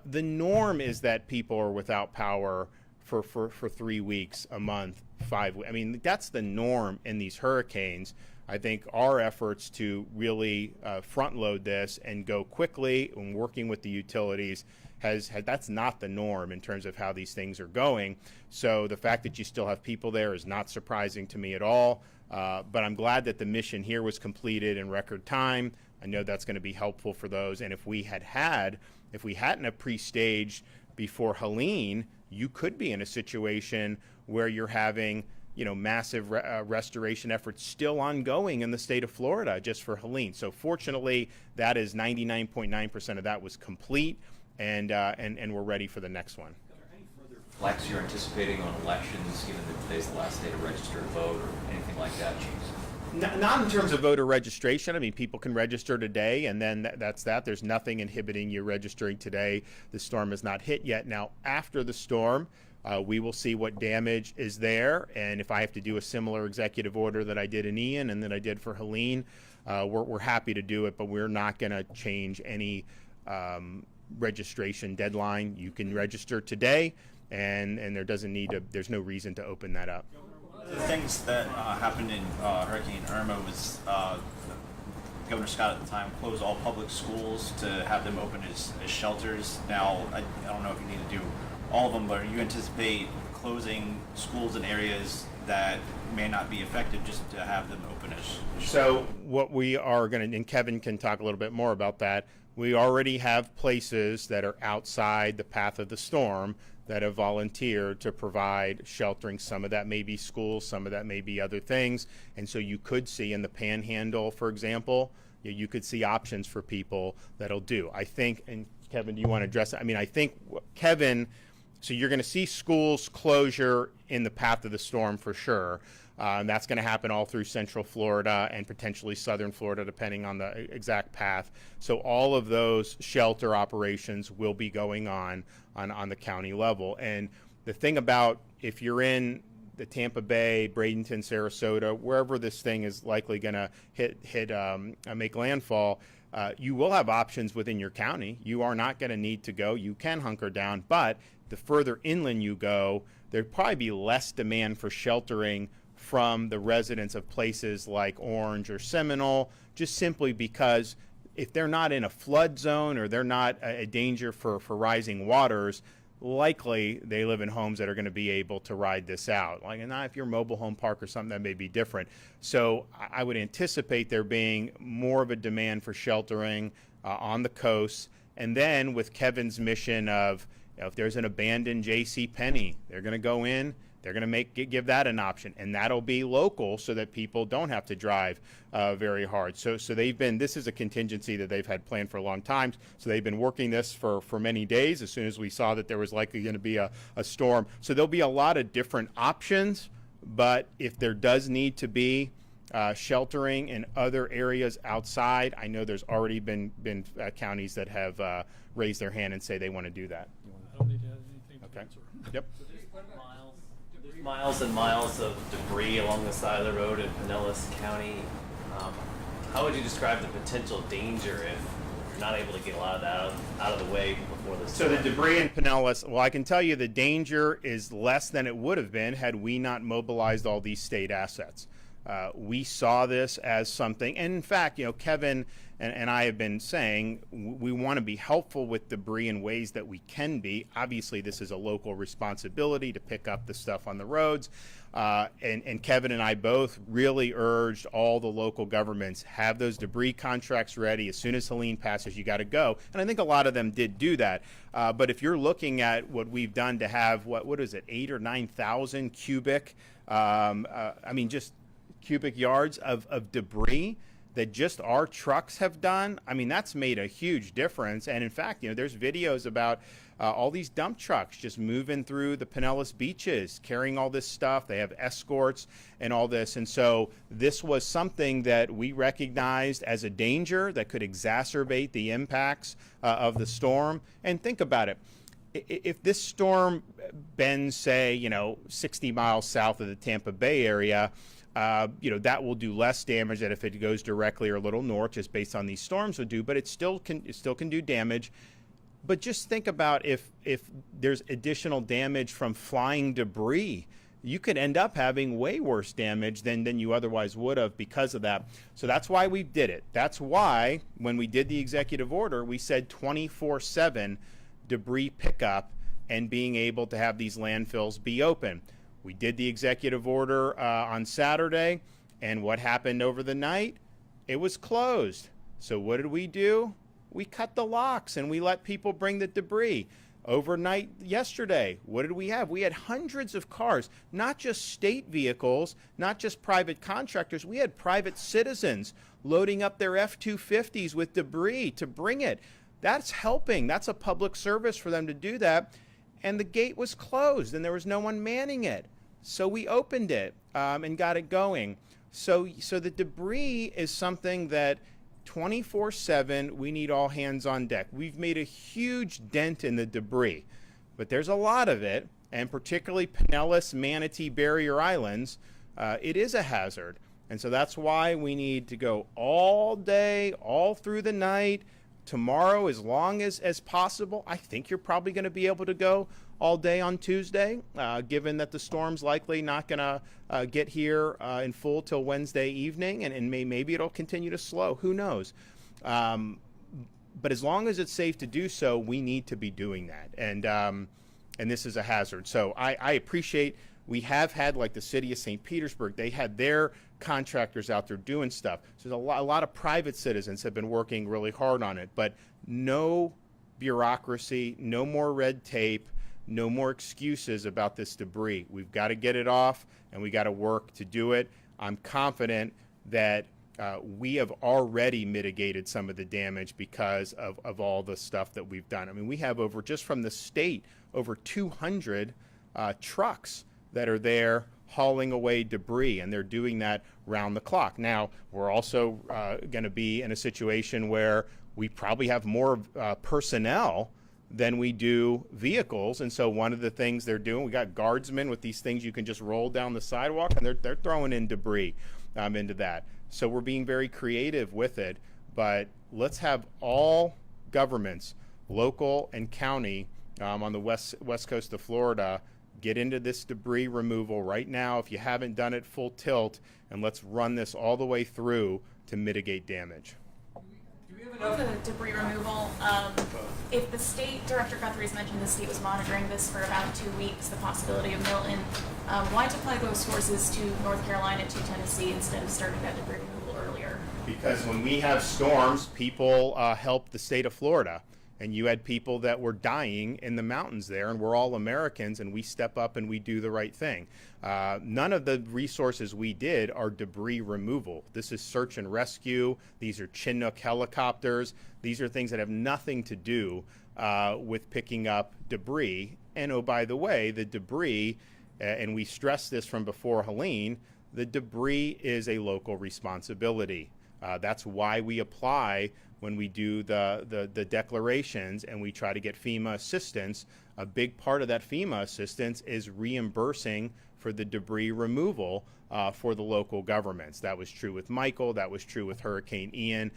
A: The norm is that people are without power for 3 weeks, a month, 5 weeks. I mean, that's the norm in these hurricanes. I think our efforts to really front load this and go quickly and working with the utilities that's not the norm in terms of how these things are going. So the fact that you still have people there is not surprising to me at all. But I'm glad that the mission here was completed in record time. I know that's going to be helpful for those. And if we hadn't have pre-staged before Helene, you could be in a situation where you're having massive restoration efforts still ongoing in the state of Florida just for Helene. So fortunately, that is 99.9% of that was complete, and we're ready for the next one.
D: Flex you're anticipating on elections, given that today's the last day to register to vote, or anything like that, Chiefs?
A: Not in terms of voter registration. I mean, people can register today, and then that's that. There's nothing inhibiting you registering today. The storm has not hit yet. Now, after the storm, we will see what damage is there, and if I have to do a similar executive order that I did in Ian and that I did for Helene, we're happy to do it, but we're not going to change any registration deadline. You can register today, and there's no reason to open that up.
H: One of the things that happened in Hurricane Irma was Governor Scott at the time closed all public schools to have them open as shelters. Now, I don't know if you need to do all of them, but you anticipate closing schools in areas that may not be effective just to have them open as shelters?
A: So what we are going to, and Kevin can talk a little bit more about that, we already have places that are outside the path of the storm that have volunteered to provide sheltering. Some of that may be schools, some of that may be other things. And so you could see in the Panhandle, for example, you could see options for people that'll do. I think, and Kevin, do you want to address that? I mean, I think, Kevin, so you're going to see schools closure in the path of the storm for sure. And that's going to happen all through Central Florida and potentially Southern Florida, depending on the exact path. So all of those shelter operations will be going on the county level. And the thing about if you're in the Tampa Bay, Bradenton, Sarasota, wherever this thing is likely going to make landfall, you will have options within your county. You are not going to need to go. You can hunker down, but the further inland you go, there'd probably be less demand for sheltering from the residents of places like Orange or Seminole, just simply because if they're not in a flood zone or they're not a danger for rising waters, likely they live in homes that are going to be able to ride this out. Like, and if you're a mobile home park or something, that may be different. So I would anticipate there being more of a demand for sheltering on the coast. And then with Kevin's mission of, if there's an abandoned J.C. Penney, they're going to go in, they're going to give that an option, and that'll be local so that people don't have to drive very hard. So this is a contingency that they've had planned for a long time. So they've been working this for many days as soon as we saw that there was likely going to be a storm. So there'll be a lot of different options, but if there does need to be sheltering in other areas outside, I know there's already been counties that have raised their hand and say they want to do that.
B: I don't need to add anything to
A: Okay.
B: answer.
A: Yep.
I: There's miles and miles of debris along the side of the road in Pinellas County. How would you describe the potential danger if you're not able to get a lot of that out of the way before this?
A: So the debris in Pinellas, well, I can tell you the danger is less than it would have been had we not mobilized all these state assets. We saw this as something, and in fact, Kevin and I have been saying we want to be helpful with debris in ways that we can be. Obviously, this is a local responsibility to pick up the stuff on the roads. And Kevin and I both really urged all the local governments, have those debris contracts ready. As soon as Helene passes, you got to go. And I think a lot of them did do that. But if you're looking at what we've done to have, what is it, 8,000 or 9,000 cubic, just cubic yards of debris that just our trucks have done. I mean, that's made a huge difference. And in fact, there's videos about all these dump trucks just moving through the Pinellas beaches, carrying all this stuff. They have escorts and all this. And so this was something that we recognized as a danger that could exacerbate the impacts of the storm. And think about it. If this storm bends, say, 60 miles south of the Tampa Bay area, that will do less damage than if it goes directly or a little north, just based on these storms would do. But it still can do damage. But just think about if there's additional damage from flying debris, you could end up having way worse damage than you otherwise would have because of that. So that's why we did it. That's why when we did the executive order, we said 24/7 debris pickup and being able to have these landfills be open. We did the executive order on Saturday, and what happened over the night? It was closed. So what did we do? We cut the locks and we let people bring the debris. Overnight yesterday, what did we have? We had hundreds of cars, not just state vehicles, not just private contractors. We had private citizens loading up their F-250s with debris to bring it. That's helping. That's a public service for them to do that. And the gate was closed and there was no one manning it. So we opened it and got it going. So the debris is something that 24/7 we need all hands on deck. We've made a huge dent in the debris, but there's a lot of it, and particularly Pinellas, Manatee, Barrier Islands, it is a hazard. And so that's why we need to go all day, all through the night, tomorrow as long as possible. I think you're probably going to be able to go all day on Tuesday, given that the storm's likely not going to get here in full till Wednesday evening, and maybe it'll continue to slow. Who knows? But as long as it's safe to do so, we need to be doing that. And this is a hazard. So I appreciate we have had, like the city of St. Petersburg, they had their contractors out there doing stuff. So there's a lot of private citizens have been working really hard on it, but no bureaucracy, no more red tape, no more excuses about this debris. We've got to get it off, and we got to work to do it. I'm confident that we have already mitigated some of the damage because of all the stuff that we've done. I mean, we have just from the state, over 200 trucks that are there hauling away debris, and they're doing that round the clock. Now, we're also going to be in a situation where we probably have more personnel than we do vehicles, and so one of the things they're doing, we got guardsmen with these things you can just roll down the sidewalk, and they're throwing in debris into that. So we're being very creative with it, but let's have all governments, local and county, on the west coast of Florida, get into this debris removal right now if you haven't done it full tilt, and let's run this all the way through to mitigate damage.
F: Do we have enough?
J: The debris removal, if the state, Director Guthrie's mentioned the state was monitoring this for about 2 weeks, the possibility of Milton, why deploy those forces to North Carolina, to Tennessee, instead of starting that debris removal earlier?
A: Because when we have storms, people help the state of Florida. And you had people that were dying in the mountains there, and we're all Americans, and we step up and we do the right thing. None of the resources we did are debris removal. This is search and rescue. These are Chinook helicopters. These are things that have nothing to do with picking up debris. And oh, by the way, the debris, and we stressed this from before Helene, the debris is a local responsibility. That's why we apply when we do the declarations and we try to get FEMA assistance. A big part of that FEMA assistance is reimbursing for the debris removal for the local governments. That was true with Michael. That was true with Hurricane Ian.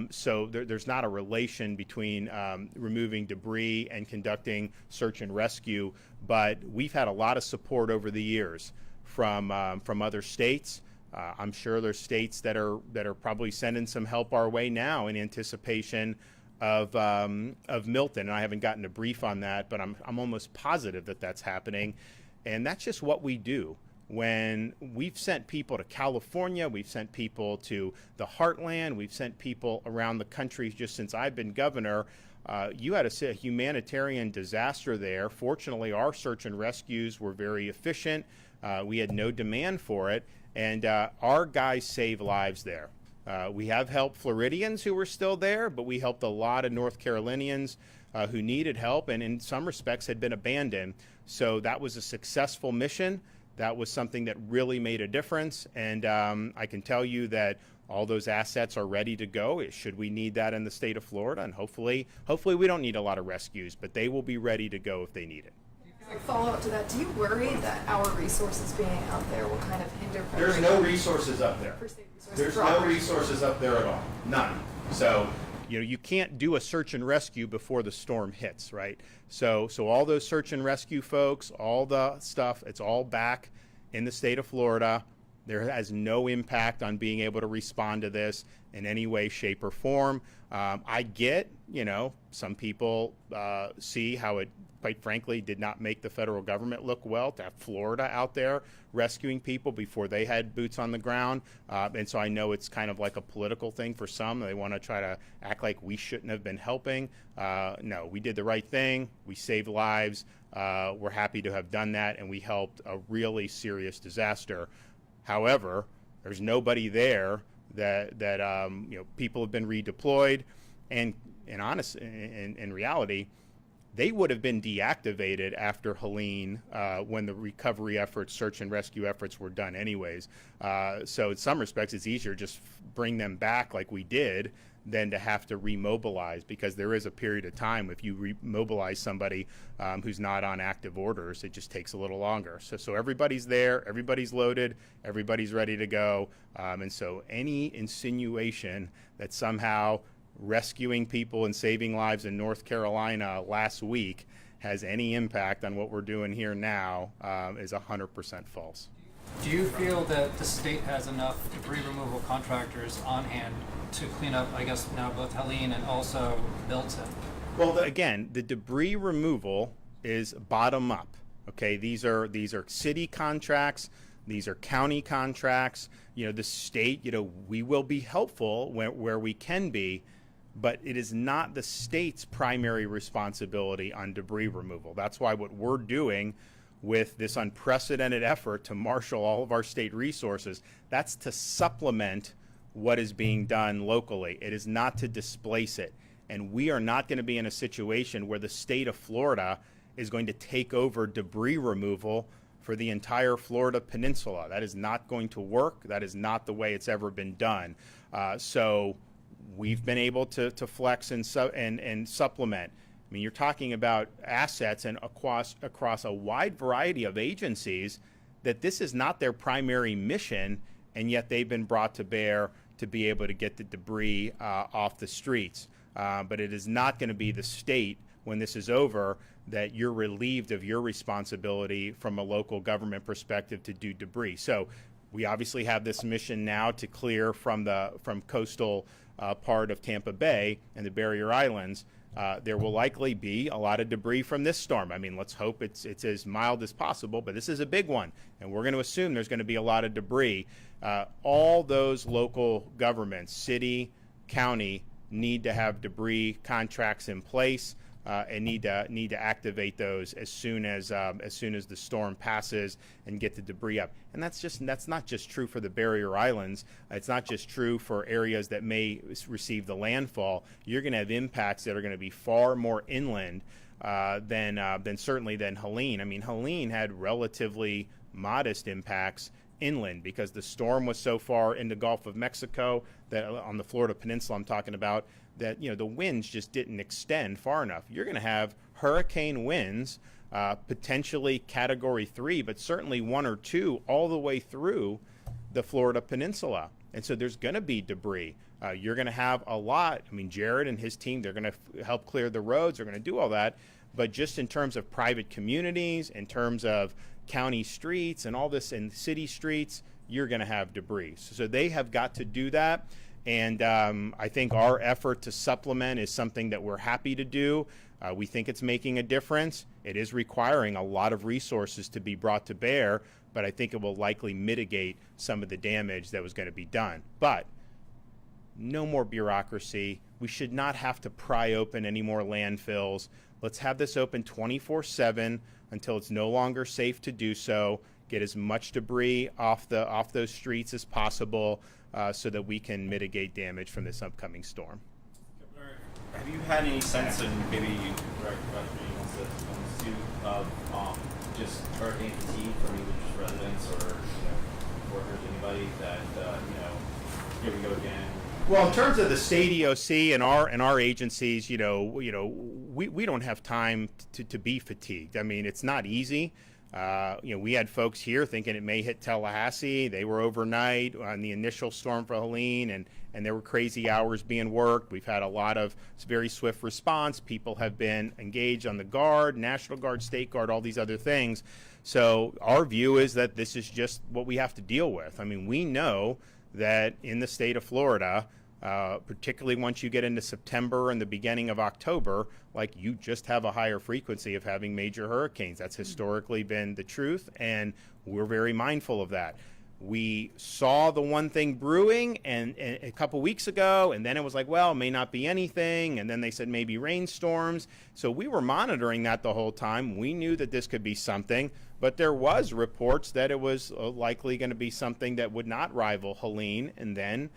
A: So there's not a relation between removing debris and conducting search and rescue, but we've had a lot of support over the years from other states. I'm sure there's states that are probably sending some help our way now in anticipation of Milton. And I haven't gotten a brief on that, but I'm almost positive that that's happening. And that's just what we do. When we've sent people to California, we've sent people to the Heartland, we've sent people around the country just since I've been governor. you had a humanitarian disaster there. Fortunately, our search and rescues were very efficient. We had no demand for it, and our guys saved lives there. We have helped Floridians who were still there, but we helped a lot of North Carolinians who needed help and in some respects had been abandoned. So that was a successful mission. That was something that really made a difference. And I can tell you that all those assets are ready to go should we need that in the state of Florida. And hopefully we don't need a lot of rescues, but they will be ready to go if they need it.
K: Follow up to that, do you worry that our resources being out there will kind of hinder
A: There's no resources up there.
K: for state resources?
A: There's
K: for
A: no
K: operations?
A: resources up there at all. None. So, you can't do a search and rescue before the storm hits, right? So all those search and rescue folks, all the stuff, it's all back in the state of Florida. There has no impact on being able to respond to this in any way, shape, or form. I get, some people see how it, quite frankly, did not make the federal government look well to have Florida out there rescuing people before they had boots on the ground. And so I know it's kind of like a political thing for some. They want to try to act like we shouldn't have been helping. No, we did the right thing. We saved lives. We're happy to have done that, and we helped a really serious disaster. However, there's nobody there that people have been redeployed, and in reality, they would have been deactivated after Helene when the recovery efforts, search and rescue efforts were done anyways. So in some respects, it's easier just bring them back like we did than to have to remobilize, because there is a period of time if you remobilize somebody who's not on active orders, it just takes a little longer. So everybody's there, everybody's loaded, everybody's ready to go. And so any insinuation that somehow rescuing people and saving lives in North Carolina last week has any impact on what we're doing here now is 100% false.
F: Do you feel that the state has enough debris removal contractors on hand to clean up, I guess, now both Helene and also Milton?
A: Well, again, the debris removal is bottom up. Okay, these are city contracts. These are county contracts. The state, we will be helpful where we can be, but it is not the state's primary responsibility on debris removal. That's why what we're doing with this unprecedented effort to marshal all of our state resources, that's to supplement what is being done locally. It is not to displace it. And we are not going to be in a situation where the state of Florida is going to take over debris removal for the entire Florida peninsula. That is not going to work. That is not the way it's ever been done. So we've been able to flex and supplement. I mean, you're talking about assets and across a wide variety of agencies that this is not their primary mission, and yet they've been brought to bear to be able to get the debris off the streets. But it is not going to be the state, when this is over, that you're relieved of your responsibility from a local government perspective to do debris. So we obviously have this mission now to clear from coastal part of Tampa Bay and the Barrier Islands. There will likely be a lot of debris from this storm. I mean, let's hope it's as mild as possible, but this is a big one, and we're going to assume there's going to be a lot of debris. All those local governments, city, county, need to have debris contracts in place and need to activate those as soon as the storm passes and get the debris up. And that's not just true for the Barrier Islands. It's not just true for areas that may receive the landfall. You're going to have impacts that are going to be far more inland than certainly than Helene. I mean, Helene had relatively modest impacts inland because the storm was so far in the Gulf of Mexico, that on the Florida Peninsula I'm talking about, that the winds just didn't extend far enough. You're going to have hurricane winds, potentially Category 3, but certainly 1 or 2 all the way through the Florida Peninsula. And so there's going to be debris. You're going to have a lot. I mean, Jared and his team, they're going to help clear the roads. They're going to do all that. But just in terms of private communities, in terms of county streets and all this, and city streets, you're going to have debris. So they have got to do that. And I think our effort to supplement is something that we're happy to do. We think it's making a difference. It is requiring a lot of resources to be brought to bear, but I think it will likely mitigate some of the damage that was going to be done. But no more bureaucracy. We should not have to pry open any more landfills. Let's have this open 24/7 until it's no longer safe to do so. Get as much debris off those streets as possible, so that we can mitigate damage from this upcoming storm.
H: Have you had any sense, and maybe Director Guthrie wants to speak of just hurricane fatigue from either just residents or workers, anybody that here we go again?
A: Well, in terms of the state EOC and our agencies, we don't have time to be fatigued. I mean, it's not easy. We had folks here thinking it may hit Tallahassee. They were overnight on the initial storm for Helene, and there were crazy hours being worked. We've had a lot of very swift response. People have been engaged on the Guard, National Guard, State Guard, all these other things. So our view is that this is just what we have to deal with. I mean, we know that in the state of Florida, particularly once you get into September and the beginning of October, like, you just have a higher frequency of having major hurricanes. That's historically been the truth, and we're very mindful of that. We saw the one thing brewing and a couple weeks ago, and then it was like, well, it may not be anything, and then they said maybe rainstorms. So we were monitoring that the whole time. We knew that this could be something, but there was reports that it was likely going to be something that would not rival Helene, and then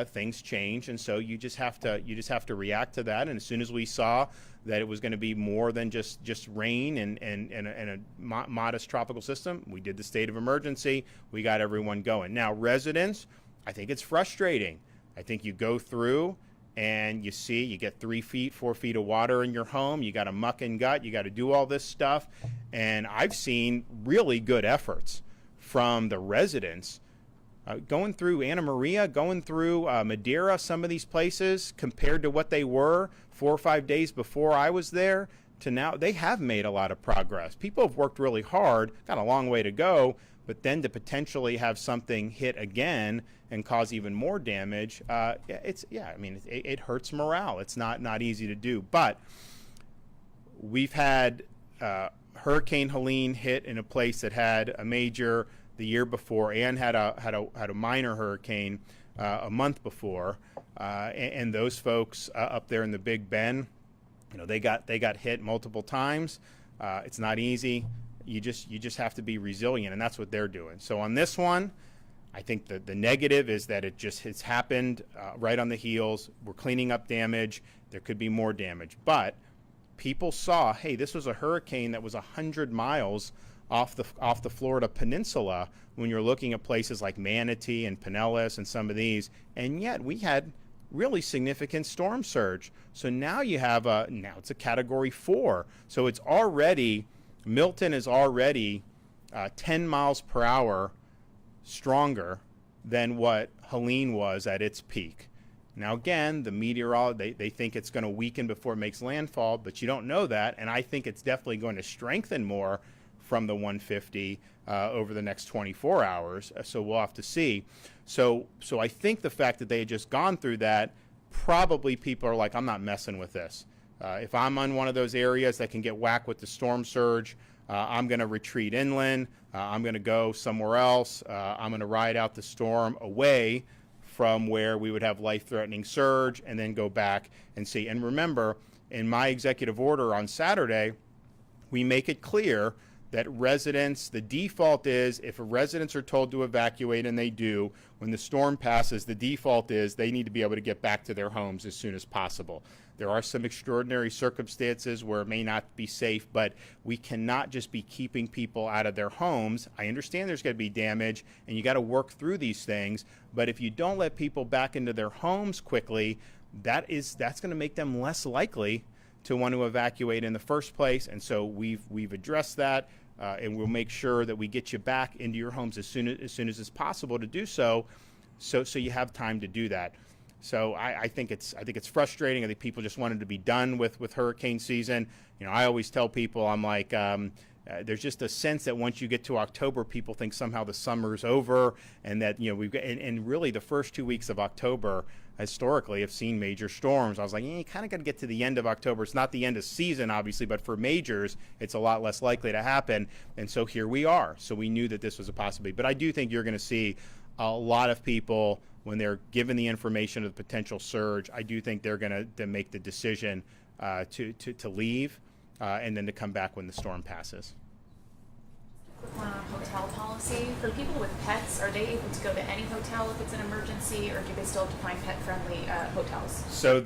A: things change, and so you just have to react to that. And as soon as we saw that it was going to be more than just rain and a modest tropical system, we did the state of emergency. We got everyone going. Now, residents, I think it's frustrating. I think you go through and you get 3 feet, 4 feet of water in your home. You got to muck and gut. You got to do all this stuff, and I've seen really good efforts from the residents. Going through Anna Maria, going through Madeira, some of these places, compared to what they were 4 or 5 days before I was there to now, they have made a lot of progress. People have worked really hard, got a long way to go, but then to potentially have something hit again and cause even more damage, it hurts morale. It's not easy to do. But we've had Hurricane Helene hit in a place that had a major the year before, and had a minor hurricane a month before, and those folks up there in the Big Bend, they got hit multiple times. It's not easy. You just have to be resilient, and that's what they're doing. So on this one, I think the negative is that it's happened right on the heels. We're cleaning up damage. There could be more damage, but people saw, hey, this was a hurricane that was 100 miles off the Florida peninsula when you're looking at places like Manatee and Pinellas and some of these, and yet we had really significant storm surge. So now you have now it's a Category 4. So it's already, Milton is already 10 miles per hour stronger than what Helene was at its peak. Now again, the meteorologists, they think it's going to weaken before it makes landfall, but you don't know that, and I think it's definitely going to strengthen more from the 150 over the next 24 hours. So we'll have to see. So I think the fact that they had just gone through that, probably people are like, I'm not messing with this. If I'm on one of those areas that can get whacked with the storm surge, I'm going to retreat inland. I'm going to go somewhere else. I'm going to ride out the storm away from where we would have life-threatening surge, and then go back and see. And remember, in my executive order on Saturday, we make it clear that residents, the default is, if residents are told to evacuate, and they do, when the storm passes, the default is they need to be able to get back to their homes as soon as possible. There are some extraordinary circumstances where it may not be safe, but we cannot just be keeping people out of their homes. I understand there's going to be damage, and you got to work through these things, but if you don't let people back into their homes quickly, that's going to make them less likely to want to evacuate in the first place. And so we've addressed that. And we'll make sure that we get you back into your homes as soon as it's possible to do so you have time to do that. So I think it's frustrating. I think people just wanted to be done with hurricane season. I always tell people, I'm like, there's just a sense that once you get to October, people think somehow the summer's over, and that we've got, and really the first 2 weeks of October historically have seen major storms. I was like, you kind of got to get to the end of October. It's not the end of season, obviously, but for majors, it's a lot less likely to happen. And so here we are. So we knew that this was a possibility. But I do think you're going to see a lot of people, when they're given the information of the potential surge, I do think they're going to make the decision to leave and then to come back when the storm passes.
J: Quick one on hotel policy. For people with pets, are they able to go to any hotel if it's an emergency, or do they still have to find pet-friendly hotels?
A: So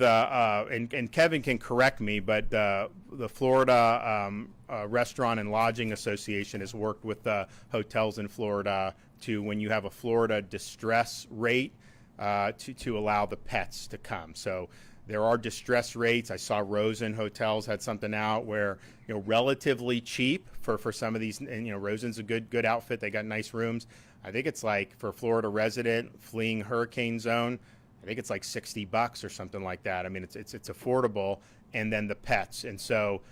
A: and Kevin can correct me, but the Florida Restaurant and Lodging Association has worked with the hotels in Florida to, when you have a Florida distress rate, to allow the pets to come. So there are distress rates. I saw Rosen Hotels had something out where, relatively cheap for some of these, and Rosen's a good outfit. They got nice rooms. I think it's like, for a Florida resident fleeing hurricane zone, I think it's like $60 or something like that. I mean, it's affordable. And then the pets. And so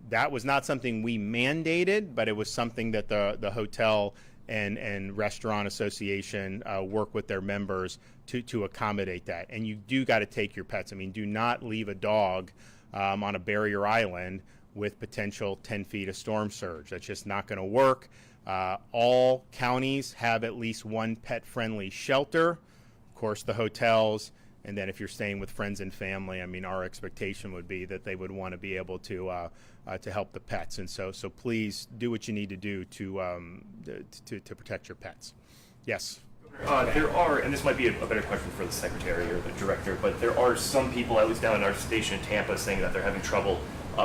A: that was not something we mandated, but it was something that the hotel and restaurant association work with their members to accommodate that. And you do got to take your pets. I mean, do not leave a dog on a barrier island with potential 10 feet of storm surge. That's just not going to work. All counties have at least one pet-friendly shelter. Of course, the hotels. And then if you're staying with friends and family, I mean, our expectation would be that they would want to be able to help the pets. And so please do what you need to do to protect your pets. Yes.
L: There are, and this might be a better question for the secretary or the director, but there are some people, at least down in our station in Tampa, saying that they're having trouble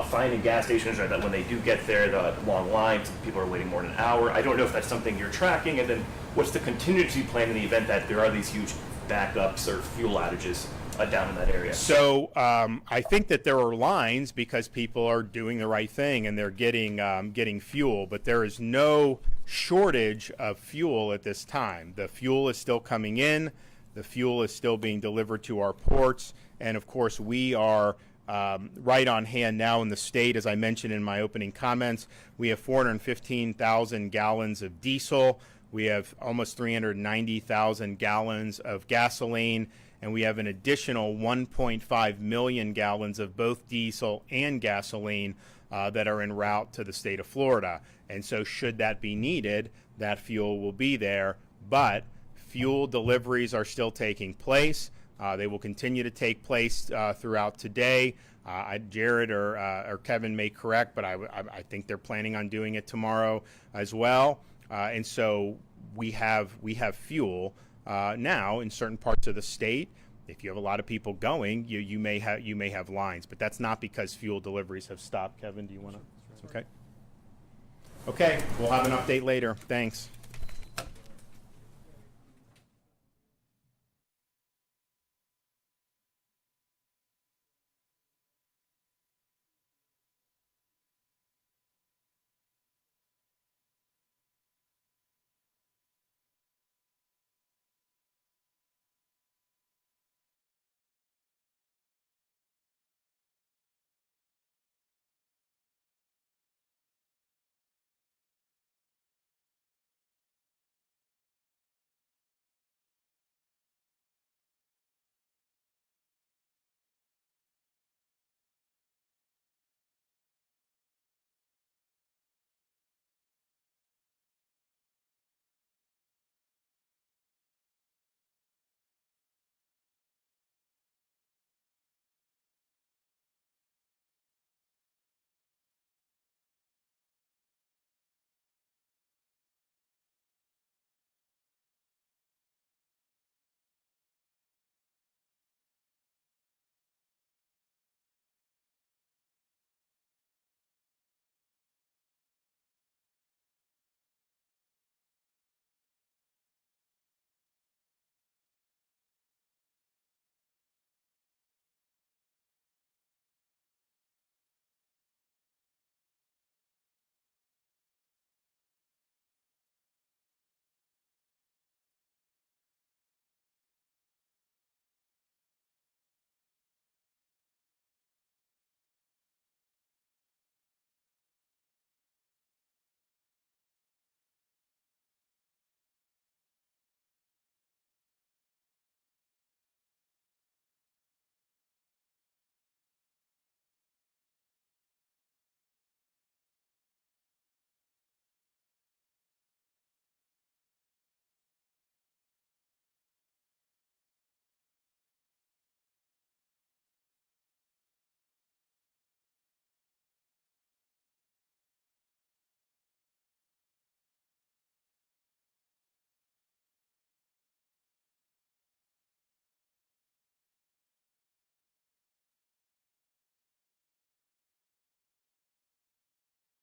L: finding gas stations, or that when they do get there, the long lines, people are waiting more than an hour. I don't know if that's something you're tracking, and then what's the contingency plan in the event that there are these huge backups or fuel outages down in that area?
A: So I think that there are lines because people are doing the right thing and they're getting fuel, but there is no shortage of fuel at this time. The fuel is still coming in. The fuel is still being delivered to our ports. And of course, we are right on hand now in the state. As I mentioned in my opening comments, we have 415,000 gallons of diesel. We have almost 390,000 gallons of gasoline, and we have an additional 1.5 million gallons of both diesel and gasoline that are en route to the state of Florida. And so should that be needed, that fuel will be there. But fuel deliveries are still taking place. They will continue to take place throughout today. Jared or Kevin may correct, but I think they're planning on doing it tomorrow as well. And so we have fuel now in certain parts of the state. If you have a lot of people going, you may have lines, but that's not because fuel deliveries have stopped. Kevin, do you want to? Okay. Okay, we'll have an update later. Thanks.